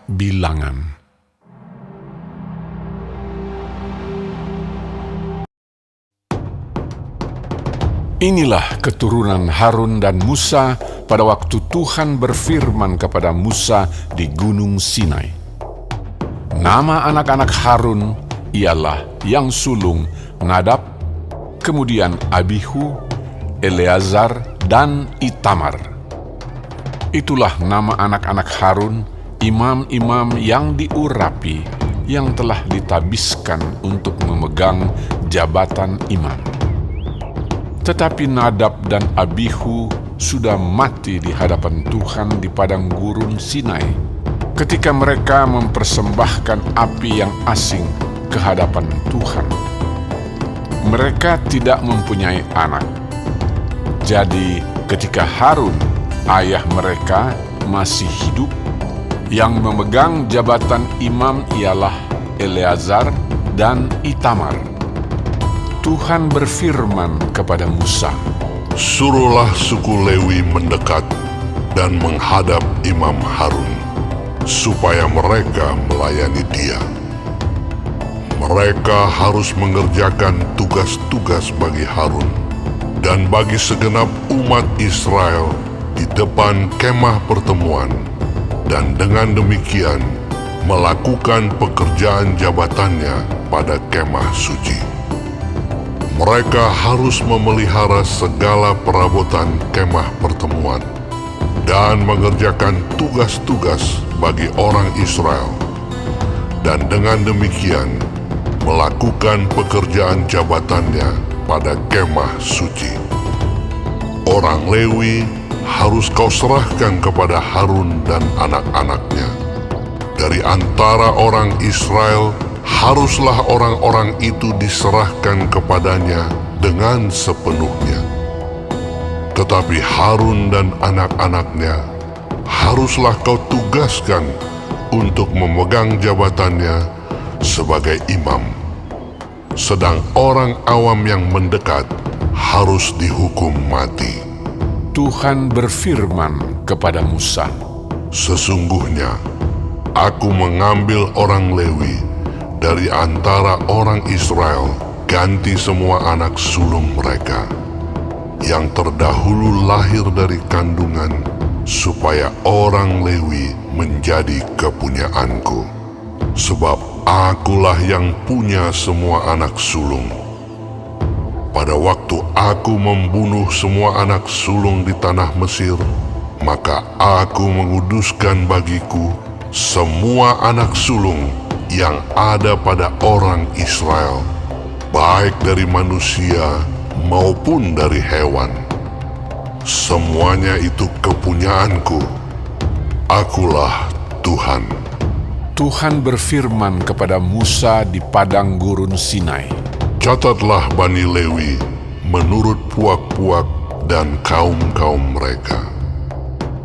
Bilangan. Inilah keturunan Harun dan Musa pada waktu Tuhan berfirman kepada Musa di Gunung Sinai. Nama anak-anak Harun ialah yang sulung Nadab, kemudian Abihu, Eleazar, dan Itamar. Itulah nama anak-anak Harun, imam-imam yang diurapi, yang telah ditabiskan untuk memegang jabatan imam. Tetapi Nadab dan Abihu sudah mati di hadapan Tuhan di padang gurun Sinai, ketika mereka mempersembahkan api yang asing ke hadapan Tuhan. Mereka tidak mempunyai anak. Jadi ketika Harun, ayah mereka, masih hidup, yang memegang jabatan imam ialah Eleazar dan Itamar. Tuhan berfirman kepada Musa, "Suruhlah suku Lewi mendekat dan menghadap Imam Harun, supaya mereka melayani dia. Mereka harus mengerjakan tugas-tugas bagi Harun dan bagi segenap umat Israel di depan kemah pertemuan, dan dengan demikian melakukan pekerjaan jabatannya pada kemah suci. Mereka harus memelihara segala perabotan kemah pertemuan dan mengerjakan tugas-tugas bagi orang Israel, dan dengan demikian melakukan pekerjaan jabatannya pada kemah suci. Orang Lewi harus kau serahkan kepada Harun dan anak-anaknya. Dari antara orang Israel, haruslah orang-orang itu diserahkan kepadanya dengan sepenuhnya. Tetapi Harun dan anak-anaknya haruslah kau tugaskan untuk memegang jabatannya sebagai imam. Sedang orang awam yang mendekat harus dihukum mati." Tuhan berfirman kepada Musa, "Sesungguhnya aku mengambil orang Lewi dari antara orang Israel, ganti semua anak sulung mereka yang terdahulu lahir dari kandungan, supaya orang Lewi menjadi kepunyaanku. Sebab akulah yang punya semua anak sulung. Pada waktu aku membunuh semua anak sulung di tanah Mesir, maka aku menguduskan bagiku semua anak sulung yang ada pada orang Israel, baik dari manusia maupun dari hewan. Semuanya itu kepunyaanku. Akulah Tuhan." Tuhan berfirman kepada Musa di padang gurun Sinai, "Catatlah Bani Lewi menurut puak-puak dan kaum-kaum mereka.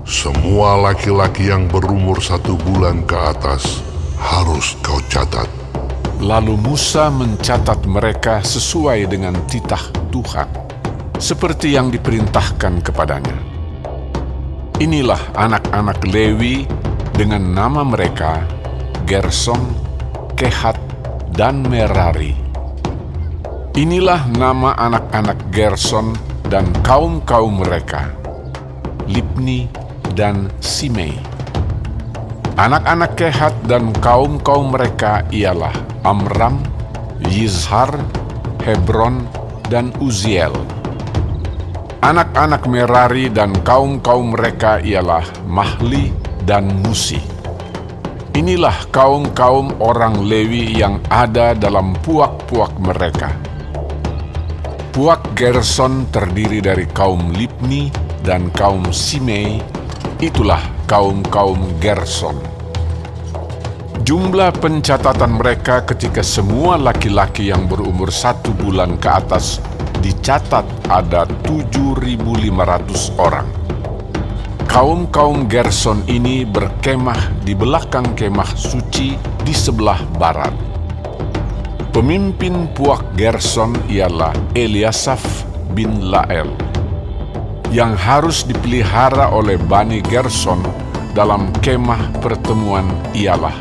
Semua laki-laki yang berumur 1 bulan ke atas harus kau catat." Lalu Musa mencatat mereka sesuai dengan titah Tuhan, seperti yang diperintahkan kepadanya. Inilah anak-anak Lewi dengan nama mereka: Gerson, Kehat, dan Merari. Inilah nama anak-anak Gerson dan kaum-kaum mereka: Libni dan Simei. Anak-anak Kehat dan kaum-kaum mereka ialah Amram, Yizhar, Hebron, dan Uziel. Anak-anak Merari dan kaum-kaum mereka ialah Mahli dan Musi. Inilah kaum-kaum orang Lewi yang ada dalam puak-puak mereka. Puak Gerson terdiri dari kaum Libni dan kaum Simei. Itulah kaum-kaum Gerson. Jumlah pencatatan mereka ketika semua laki-laki yang berumur 1 bulan ke atas dicatat ada 7.500 orang. Kaum-kaum Gerson ini berkemah di belakang kemah suci di sebelah barat. Pemimpin puak Gerson ialah Eliasaf bin Lael. Yang harus dipelihara oleh Bani Gerson dalam kemah pertemuan ialah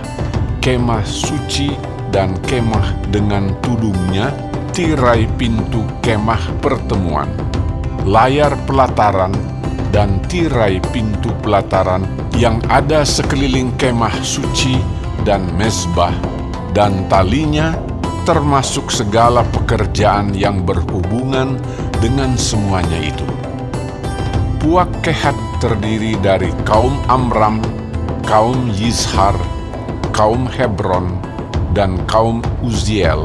kemah suci dan kemah dengan tudungnya, tirai pintu kemah pertemuan, layar pelataran, dan tirai pintu pelataran yang ada sekeliling kemah suci dan mezbah, dan talinya, termasuk segala pekerjaan yang berhubungan dengan semuanya itu. Puak Kehat terdiri dari kaum Amram, kaum Yizhar, kaum Hebron, dan kaum Uziel.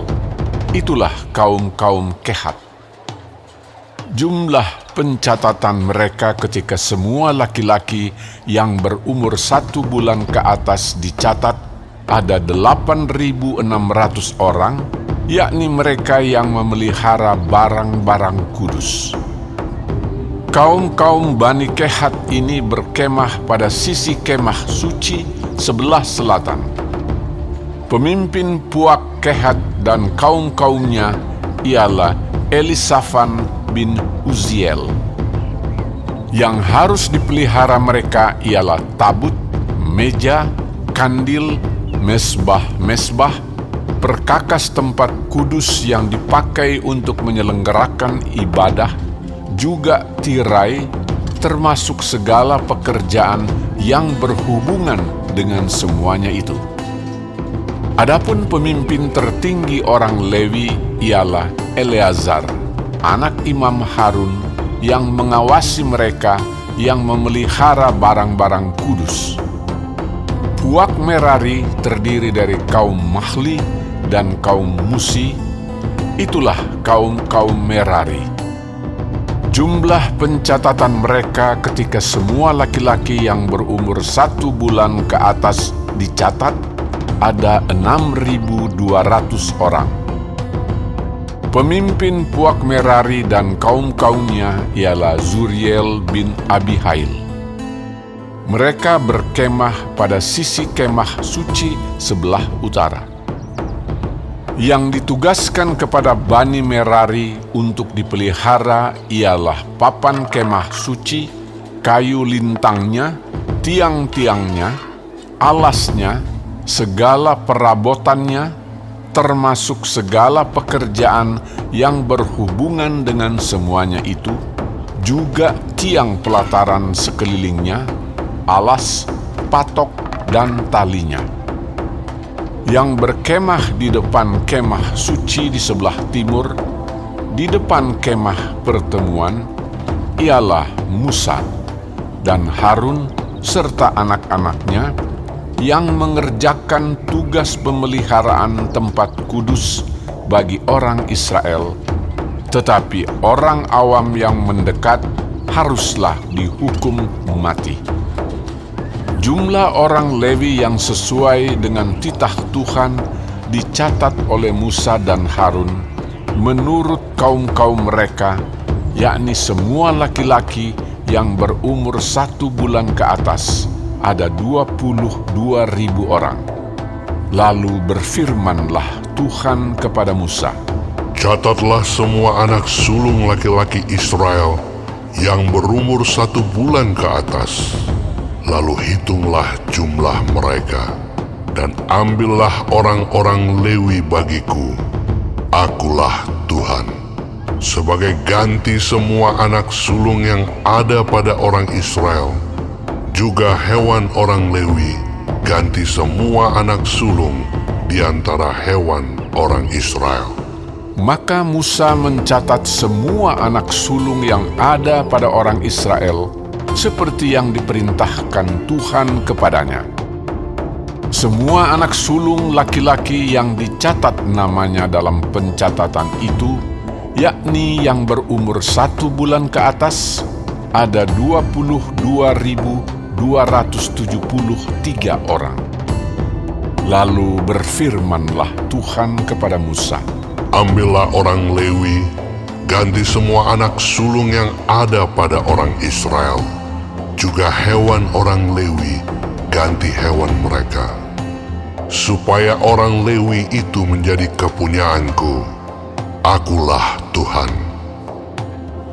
Itulah kaum-kaum Kehat. Jumlah pencatatan mereka ketika semua laki-laki yang berumur 1 bulan ke atas dicatat ada 8.600 orang, yakni mereka yang memelihara barang-barang kudus. Kaum-kaum Bani Kehat ini berkemah pada sisi kemah suci sebelah selatan. Pemimpin Puak Kehat dan kaum-kaumnya ialah Elisafan bin Uziel. Yang harus dipelihara mereka ialah tabut, meja, kandil, mesbah-mesbah, perkakas tempat kudus yang dipakai untuk menyelenggarakan ibadah, juga tirai, termasuk segala pekerjaan yang berhubungan dengan semuanya itu. Adapun pemimpin tertinggi orang Lewi ialah Eleazar, anak Imam Harun, yang mengawasi mereka yang memelihara barang-barang kudus. Puak Merari terdiri dari kaum Mahli dan kaum Musi. Itulah kaum-kaum Merari. Jumlah pencatatan mereka ketika semua laki-laki yang berumur 1 bulan ke atas dicatat ada 6.200 orang. Pemimpin Puak Merari dan kaum-kaumnya ialah Zuriel bin Abihail. Mereka berkemah pada sisi kemah suci sebelah utara. Yang ditugaskan kepada Bani Merari untuk dipelihara ialah papan kemah suci, kayu lintangnya, tiang-tiangnya, alasnya, segala perabotannya, termasuk segala pekerjaan yang berhubungan dengan semuanya itu, juga tiang pelataran sekelilingnya, alas, patok, dan talinya. Yang berkemah di depan kemah suci di sebelah timur, di depan kemah pertemuan, ialah Musa dan Harun serta anak-anaknya yang mengerjakan tugas pemeliharaan tempat kudus bagi orang Israel, tetapi orang awam yang mendekat haruslah dihukum mati. Jumlah orang Lewi yang sesuai dengan titah Tuhan dicatat oleh Musa dan Harun menurut kaum-kaum mereka, yakni semua laki-laki yang berumur 1 bulan ke atas, ada 22.000 orang. Lalu berfirmanlah Tuhan kepada Musa, Catatlah semua anak sulung laki-laki Israel yang berumur 1 bulan ke atas. Lalu hitunglah jumlah mereka, dan ambillah orang-orang Lewi bagiku. Akulah Tuhan. Sebagai ganti semua anak sulung yang ada pada orang Israel, juga hewan orang Lewi, ganti semua anak sulung di antara hewan orang Israel. Maka Musa mencatat semua anak sulung yang ada pada orang Israel, seperti yang diperintahkan Tuhan kepadanya. Semua anak sulung laki-laki yang dicatat namanya dalam pencatatan itu, yakni yang berumur 1 bulan ke atas, ada 22.273 orang. Lalu berfirmanlah Tuhan kepada Musa, Ambillah orang Lewi, ganti semua anak sulung yang ada pada orang Israel, juga hewan orang Lewi, ganti hewan mereka, supaya orang Lewi itu menjadi kepunyaanku. Akulah Tuhan.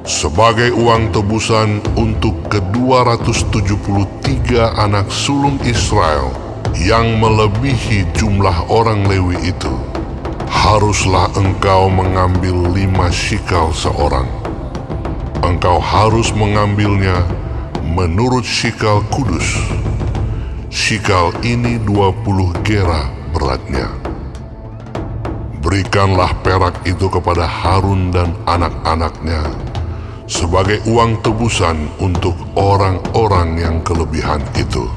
sebagai uang tebusan untuk ke-273 anak sulung Israel yang melebihi jumlah orang Lewi itu, haruslah engkau mengambil 5 shikal seorang. Engkau harus mengambilnya menurut shikal kudus. Shikal ini 20 gera beratnya. Berikanlah perak itu kepada Harun dan anak-anaknya sebagai uang tebusan untuk orang-orang yang kelebihan itu.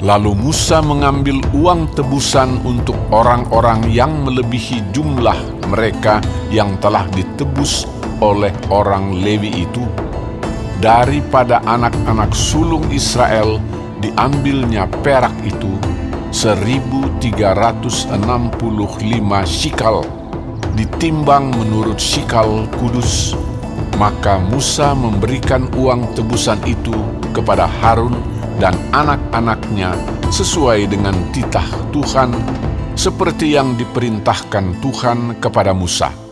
Lalu Musa mengambil uang tebusan untuk orang-orang yang melebihi jumlah mereka yang telah ditebus oleh orang Lewi itu. Daripada anak-anak sulung Israel diambilnya perak itu 1.365 shikal, ditimbang menurut shikal kudus. Maka Musa memberikan uang tebusan itu kepada Harun dan anak-anaknya sesuai dengan titah Tuhan, seperti yang diperintahkan Tuhan kepada Musa.